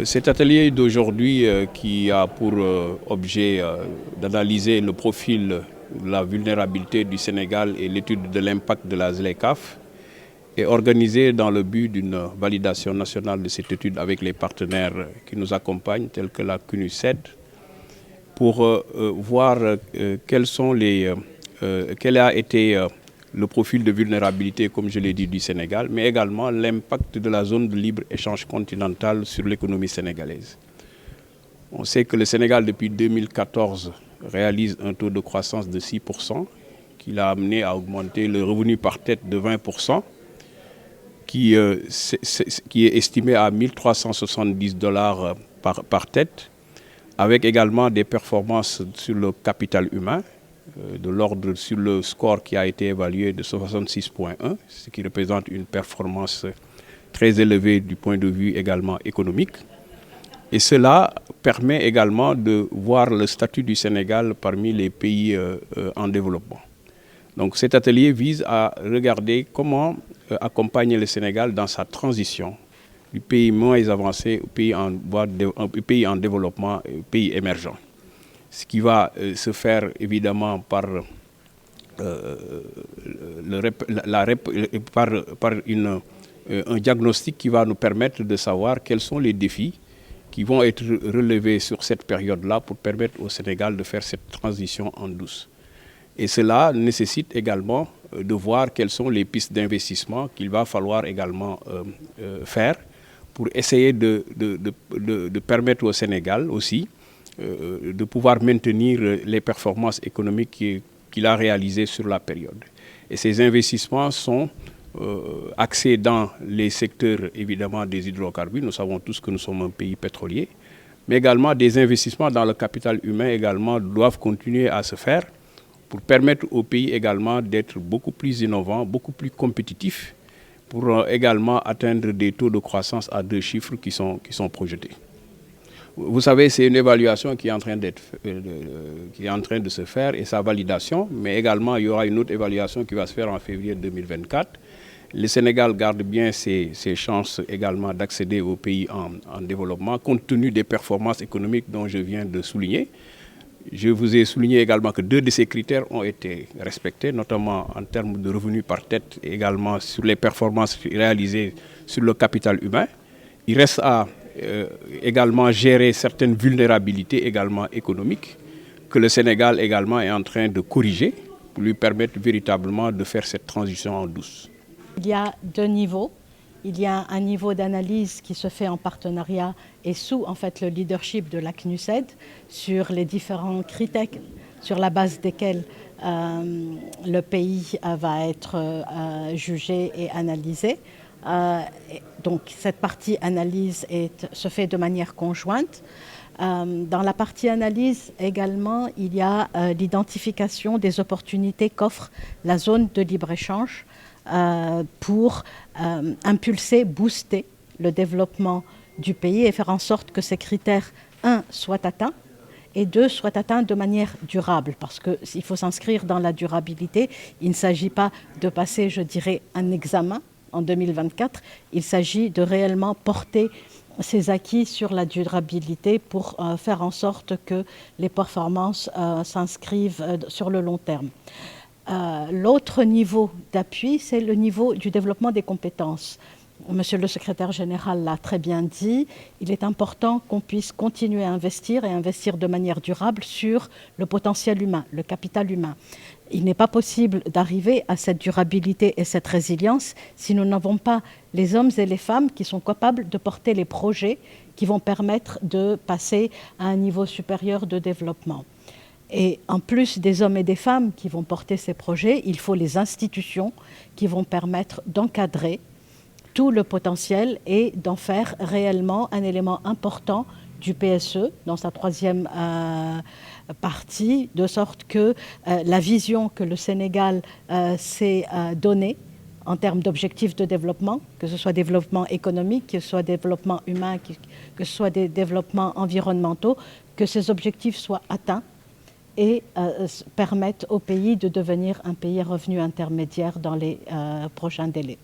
Cet atelier d'aujourd'hui qui a pour objet d'analyser le profil de la vulnérabilité du Sénégal et l'étude de l'impact de la ZLECAf est organisé dans le but d'une validation nationale de cette étude avec les partenaires qui nous accompagnent, tels que la CNUSED, pour voir quel a été le profil de vulnérabilité, comme je l'ai dit, du Sénégal, mais également l'impact de la zone de libre-échange continentale sur l'économie sénégalaise. On sait que le Sénégal, depuis 2014, réalise un taux de croissance de 6%, qui l'a amené à augmenter le revenu par tête de 20%, qui est estimé à 1 370 $ par tête, avec également des performances sur le capital humain, de l'ordre sur le score qui a été évalué de 66,1, ce qui représente une performance très élevée du point de vue également économique. Et cela permet également de voir le statut du Sénégal parmi les pays en développement. Donc cet atelier vise à regarder comment accompagner le Sénégal dans sa transition du pays moins avancé au pays en développement, au pays émergent. Ce qui va se faire évidemment par un diagnostic qui va nous permettre de savoir quels sont les défis qui vont être relevés sur cette période-là pour permettre au Sénégal de faire cette transition en douce. Et cela nécessite également de voir quelles sont les pistes d'investissement qu'il va falloir également faire pour essayer de permettre au Sénégal aussi de pouvoir maintenir les performances économiques qu'il a réalisées sur la période. Et ces investissements sont axés dans les secteurs évidemment des hydrocarbures. Nous savons tous que nous sommes un pays pétrolier, mais également des investissements dans le capital humain également doivent continuer à se faire pour permettre au pays également d'être beaucoup plus innovant, beaucoup plus compétitif, pour également atteindre des taux de croissance à 2 chiffres qui sont projetés. Vous savez, c'est une évaluation qui est en train de se faire et sa validation, mais également il y aura une autre évaluation qui va se faire en février 2024. Le Sénégal garde bien ses chances également d'accéder aux pays en développement, compte tenu des performances économiques dont je viens de souligner. Je vous ai souligné également que 2 de ces critères ont été respectés, notamment en termes de revenus par tête et également sur les performances réalisées sur le capital humain. Il reste à également gérer certaines vulnérabilités également économiques que le Sénégal également est en train de corriger pour lui permettre véritablement de faire cette transition en douce. Il y a 2 niveaux. Il y a un niveau d'analyse qui se fait en partenariat et sous en fait le leadership de la CNUSED sur les différents critères sur la base desquels le pays va être jugé et analysé. Donc cette partie analyse se fait de manière conjointe. Dans la partie analyse également, il y a l'identification des opportunités qu'offre la zone de libre-échange pour impulser, booster le développement du pays et faire en sorte que ces critères, 1, soient atteints et 2, soient atteints de manière durable. Parce qu'il faut s'inscrire dans la durabilité. Il ne s'agit pas de passer, je dirais, un examen en 2024. Il s'agit de réellement porter ces acquis sur la durabilité pour faire en sorte que les performances s'inscrivent sur le long terme. L'autre niveau d'appui, c'est le niveau du développement des compétences. Monsieur le secrétaire général l'a très bien dit, il est important qu'on puisse continuer à investir et investir de manière durable sur le potentiel humain, le capital humain. Il n'est pas possible d'arriver à cette durabilité et cette résilience si nous n'avons pas les hommes et les femmes qui sont capables de porter les projets qui vont permettre de passer à un niveau supérieur de développement. Et en plus des hommes et des femmes qui vont porter ces projets, il faut les institutions qui vont permettre d'encadrer tout le potentiel et d'en faire réellement un élément important du PSE dans sa 3e partie, de sorte que la vision que le Sénégal s'est donnée en termes d'objectifs de développement, que ce soit développement économique, que ce soit développement humain, que ce soit des développements environnementaux, que ces objectifs soient atteints et permettent au pays de devenir un pays à revenu intermédiaire dans les prochains délais.